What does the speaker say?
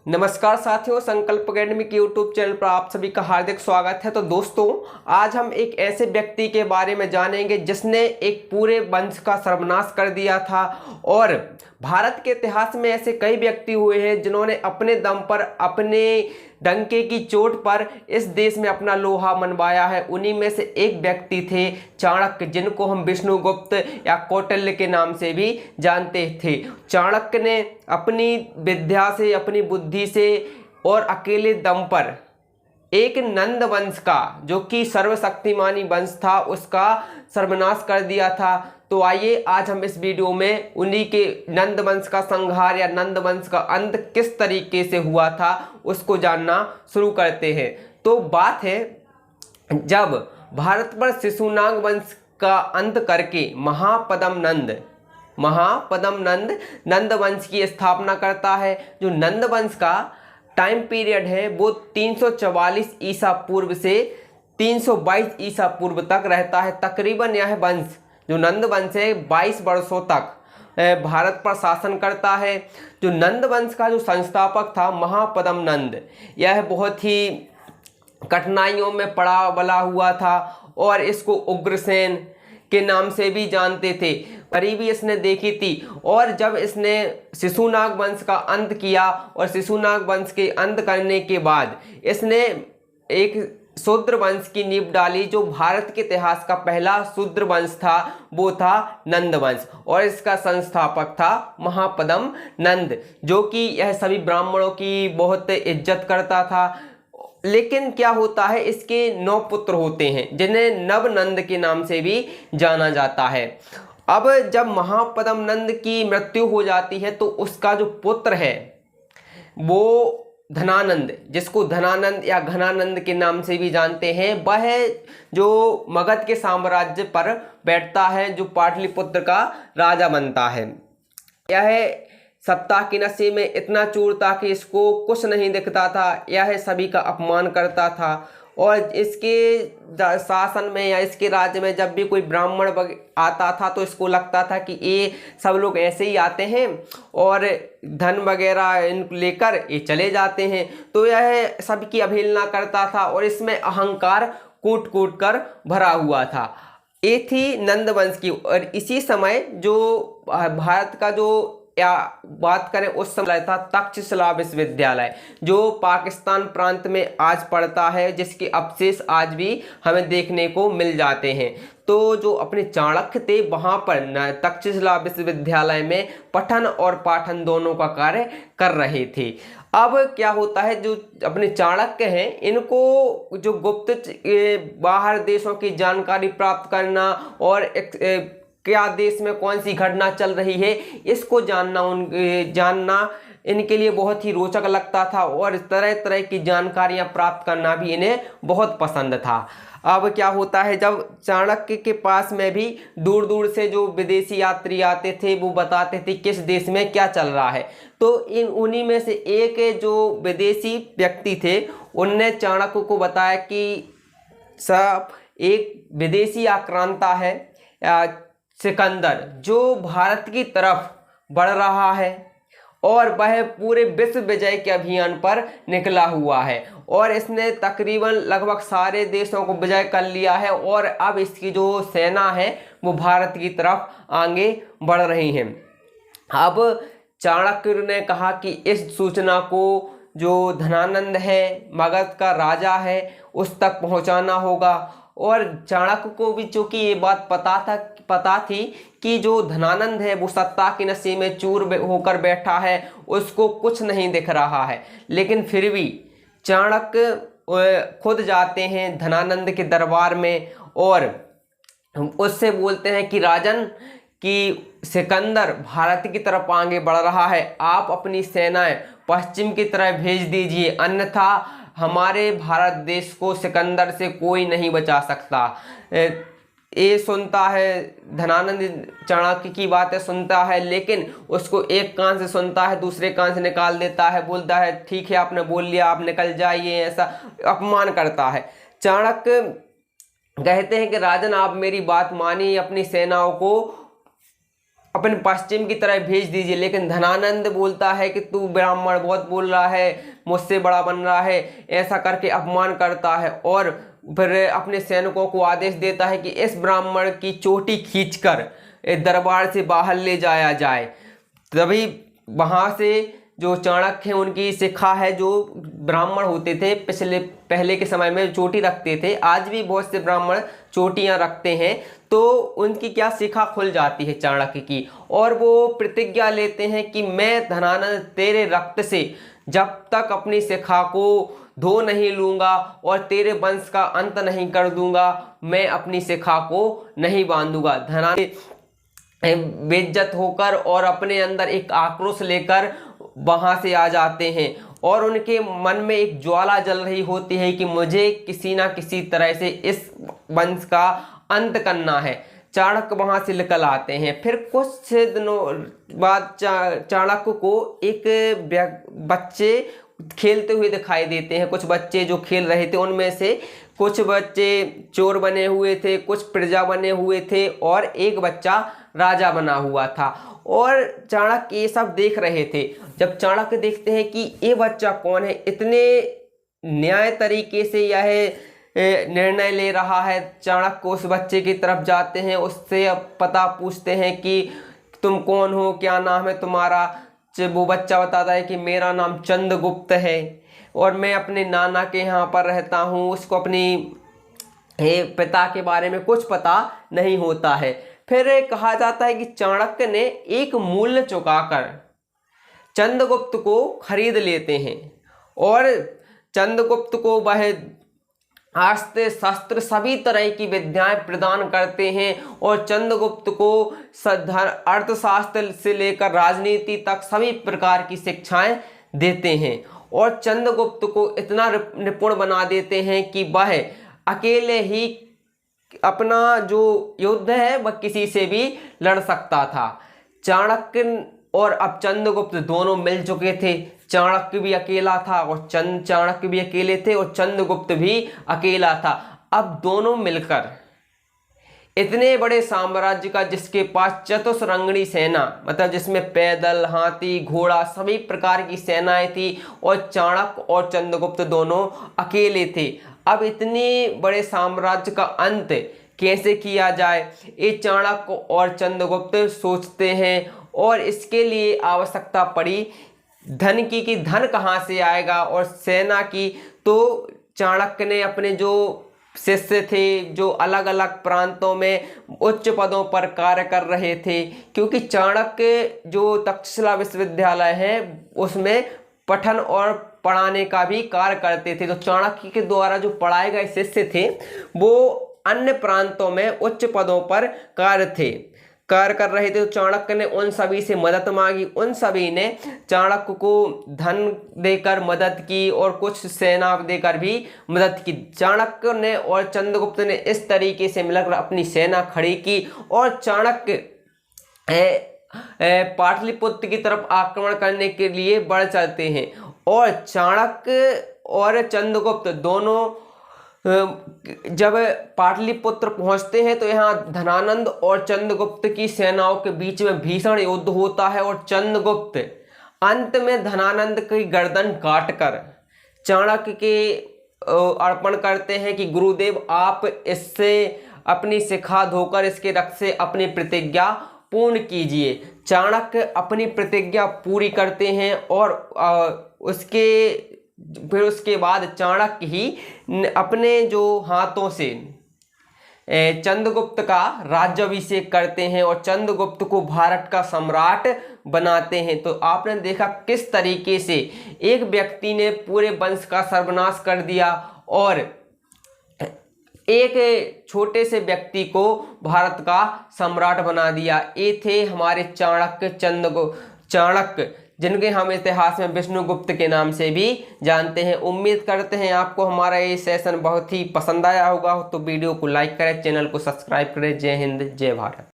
नमस्कार साथियों, संकल्प अकेडमी के यूट्यूब चैनल पर आप सभी का हार्दिक स्वागत है। तो दोस्तों, आज हम एक ऐसे व्यक्ति के बारे में जानेंगे जिसने एक पूरे वंश का सर्वनाश कर दिया था। और भारत के इतिहास में ऐसे कई व्यक्ति हुए हैं जिन्होंने अपने दम पर, अपने डंके की चोट पर इस देश में अपना लोहा मनवाया है। उन्हीं में से एक व्यक्ति थे चाणक्य, जिनको हम विष्णुगुप्त या कौटिल्य के नाम से भी जानते थे। चाणक्य ने अपनी विद्या से, अपनी बुद्धि से और अकेले दम पर एक नंद वंश का, जो कि सर्वशक्तिमानी वंश था, उसका सर्वनाश कर दिया था। तो आइए आज हम इस वीडियो में उन्हीं के नंद वंश का संहार या नंद वंश का अंत किस तरीके से हुआ था उसको जानना शुरू करते हैं। तो बात है, जब भारत पर शिशुनाग वंश का अंत करके महापद्म नंद नंद वंश की स्थापना करता है। जो नंद वंश का टाइम पीरियड है वो 344 ईसा पूर्व से 322 ईसा पूर्व तक रहता है। तकरीबन यह वंश, जो नंद वंश है, 22 वर्षों तक भारत पर शासन करता है। जो नंद वंश का जो संस्थापक था महापद्म नंद, यह बहुत ही कठिनाइयों में पड़ा बला हुआ था और इसको उग्रसेन के नाम से भी जानते थे। गरीबी इसने देखी थी। और जब इसने शिशुनाग वंश का अंत किया और शिशुनाग वंश के अंत करने के बाद इसने एक शूद्र वंश की नींव डाली। जो भारत के इतिहास का पहला शूद्र वंश था वो था नंद वंश, और इसका संस्थापक था महापद्म नंद, जो कि यह सभी ब्राह्मणों की बहुत इज्जत करता था। लेकिन क्या होता है, इसके 9 पुत्र होते हैं जिन्हें नवनंद के नाम से भी जाना जाता है। अब जब महापद्म नंद की मृत्यु हो जाती है तो उसका जो पुत्र है वो धनानंद, जिसको धनानंद या घनानंद के नाम से भी जानते हैं, वह जो मगध के साम्राज्य पर बैठता है, जो पाटलिपुत्र का राजा बनता है। यह सत्ता की नशे में इतना चूर था कि इसको कुछ नहीं दिखता था। यह सभी का अपमान करता था और इसके शासन में या इसके राज्य में जब भी कोई ब्राह्मण आता था तो इसको लगता था कि ये सब लोग ऐसे ही आते हैं और धन वगैरह इन लेकर ये चले जाते हैं। तो यह सबकी अवहेलना करता था और इसमें अहंकार कूट कूट कर भरा हुआ था। ये थी नंद वंश की। और इसी समय जो भारत का जो, या बात करें उस समय था तक्षशिला विश्वविद्यालय, जो पाकिस्तान प्रांत में आज पड़ता है, जिसके अवशेष आज भी हमें देखने को मिल जाते हैं। तो जो अपने चाणक्य थे वहाँ पर तक्षशिला विश्वविद्यालय में पठन और पाठन दोनों का कार्य कर रहे थे। अब क्या होता है, जो अपने चाणक्य हैं, इनको जो गुप्त बाहर देशों की जानकारी प्राप्त करना और क्या देश में कौन सी घटना चल रही है इसको जानना इनके लिए बहुत ही रोचक लगता था और तरह तरह की जानकारियां प्राप्त करना भी इन्हें बहुत पसंद था। अब क्या होता है, जब चाणक्य के पास में भी दूर दूर से जो विदेशी यात्री आते थे वो बताते थे किस देश में क्या चल रहा है। तो उन्हीं में से एक जो विदेशी व्यक्ति थे उनने चाणक्य को बताया कि सब एक विदेशी आक्रांता है सिकंदर, जो भारत की तरफ बढ़ रहा है और वह पूरे विश्व विजय के अभियान पर निकला हुआ है और इसने तकरीबन लगभग सारे देशों को विजय कर लिया है और अब इसकी जो सेना है वो भारत की तरफ आगे बढ़ रही है। अब चाणक्य ने कहा कि इस सूचना को जो धनानंद है, मगध का राजा है, उस तक पहुंचाना होगा। और चाणक्य को भी चूंकि ये बात पता थी कि जो धनानंद है वो सत्ता की नशे में चूर होकर बैठा है, उसको कुछ नहीं दिख रहा है, लेकिन फिर भी चाणक्य खुद जाते हैं धनानंद के दरबार में और उससे बोलते हैं कि राजन, कि सिकंदर भारत की तरफ आगे बढ़ रहा है, आप अपनी सेनाएं पश्चिम की तरफ भेज दीजिए, अन्यथा हमारे भारत देश को सिकंदर से कोई नहीं बचा सकता। ये सुनता है धनानंद, चाणक्य की बातें सुनता है, लेकिन उसको एक कान से सुनता है दूसरे कान से निकाल देता है, बोलता है ठीक है आपने बोल लिया, आप निकल जाइए, ऐसा अपमान करता है। चाणक्य कहते हैं कि राजन, आप मेरी बात मानिए, अपनी सेनाओं को अपन पश्चिम की तरफ भेज दीजिए। लेकिन धनानंद बोलता है कि तू ब्राह्मण बहुत बोल रहा है, मुझसे बड़ा बन रहा है, ऐसा करके अपमान करता है और फिर अपने सैनिकों को आदेश देता है कि इस ब्राह्मण की चोटी खींचकर दरबार से बाहर ले जाया जाए। तभी वहाँ से जो चाणक्य हैं उनकी शिखा है, जो ब्राह्मण होते थे पहले के समय में चोटी रखते थे, आज भी बहुत से ब्राह्मण चोटियाँ रखते हैं, तो उनकी क्या शिखा खुल जाती है चाणक्य की, और वो प्रतिज्ञा लेते हैं कि मैं धनानंद तेरे रक्त से जब तक अपनी शिखा को धो नहीं लूंगा और तेरे वंश का अंत नहीं कर दूंगा, मैं अपनी शिखा को नहीं बांधूंगा। धनानंद बेइज्जत होकर और अपने अंदर एक आक्रोश लेकर वहां से आ जाते हैं और उनके मन में एक ज्वाला जल रही होती है कि मुझे किसी ना किसी तरह से इस वंश का अंत करना है। चाणक्य वहां से निकल आते हैं। फिर कुछ दिनों बाद चाणक्य को एक बच्चे खेलते हुए दिखाई देते हैं। कुछ बच्चे जो खेल रहे थे उनमें से कुछ बच्चे चोर बने हुए थे, कुछ प्रजा बने हुए थे और एक बच्चा राजा बना हुआ था। और चाणक्य ये सब देख रहे थे। जब चाणक्य देखते हैं कि ये बच्चा कौन है, इतने न्याय तरीके से यह निर्णय ले रहा है, चाणक्य उस बच्चे की तरफ जाते हैं, उससे पता पूछते हैं कि तुम कौन हो, क्या नाम है तुम्हारा। वो बच्चा बताता है कि मेरा नाम चंद्रगुप्त है और मैं अपने नाना के यहाँ पर रहता हूँ। उसको अपनी पिता के बारे में कुछ पता नहीं होता है। फिर कहा जाता है कि चाणक्य ने एक मूल्य चुकाकर चंद्रगुप्त को खरीद लेते हैं और चंद्रगुप्त को वह अस्त्र शस्त्र सभी तरह की विद्याएं प्रदान करते हैं और चंद्रगुप्त को अर्थशास्त्र से लेकर राजनीति तक सभी प्रकार की शिक्षाएं देते हैं और चंद्रगुप्त को इतना निपुण बना देते हैं कि वह अकेले ही अपना जो युद्ध है वह किसी से भी लड़ सकता था। चाणक्य और अब चंद्रगुप्त दोनों मिल चुके थे। चाणक्य भी अकेला था और चाणक्य भी अकेले थे और चंद्रगुप्त भी अकेला था। अब दोनों मिलकर इतने बड़े साम्राज्य का, जिसके पास चतुष्रंगणी सेना, मतलब जिसमें पैदल, हाथी, घोड़ा सभी प्रकार की सेनाएं थी, और चाणक्य और चंद्रगुप्त दोनों अकेले थे। अब इतने बड़े साम्राज्य का अंत कैसे किया जाए, ये चाणक्य और चंद्रगुप्त सोचते हैं और इसके लिए आवश्यकता पड़ी धन की कि धन कहाँ से आएगा और सेना की। तो चाणक्य ने अपने जो शिष्य थे, जो अलग अलग प्रांतों में उच्च पदों पर कार्य कर रहे थे, क्योंकि चाणक्य जो तक्षशिला विश्वविद्यालय है उसमें पठन और पढ़ाने का भी कार्य करते थे। तो चाणक्य के द्वारा जो पढ़ाए गए शिष्य थे वो अन्य प्रांतों में उच्च पदों पर कार्य कर रहे थे। तो चाणक्य ने उन सभी से मदद मांगी, उन सभी ने चाणक्य को धन देकर मदद की और कुछ सेना देकर भी मदद की। चाणक्य ने और चंद्रगुप्त ने इस तरीके से मिलकर अपनी सेना खड़ी की और चाणक्य पाटलिपुत्र की तरफ आक्रमण करने के लिए बढ़ चलते हैं। और चाणक्य और चंद्रगुप्त दोनों जब पाटलिपुत्र पहुंचते हैं तो यहाँ धनानंद और चंद्रगुप्त की सेनाओं के बीच में भीषण युद्ध होता है और चंद्रगुप्त अंत में धनानंद की गर्दन काटकर चाणक्य के अर्पण करते हैं कि गुरुदेव आप इससे अपनी शिखा धोकर इसके रक्त से अपनी प्रतिज्ञा पूर्ण कीजिए। चाणक्य अपनी प्रतिज्ञा पूरी करते हैं और फिर उसके बाद चाणक्य ही अपने जो हाथों से चंद्रगुप्त का राज्याभिषेक करते हैं और चंद्रगुप्त को भारत का सम्राट बनाते हैं। तो आपने देखा किस तरीके से एक व्यक्ति ने पूरे वंश का सर्वनाश कर दिया और एक छोटे से व्यक्ति को भारत का सम्राट बना दिया। ये थे हमारे चाणक्य, जिनके हम इतिहास में विष्णुगुप्त के नाम से भी जानते हैं। उम्मीद करते हैं आपको हमारा ये सेशन बहुत ही पसंद आया होगा। तो वीडियो को लाइक करें, चैनल को सब्सक्राइब करें। जय हिंद, जय भारत।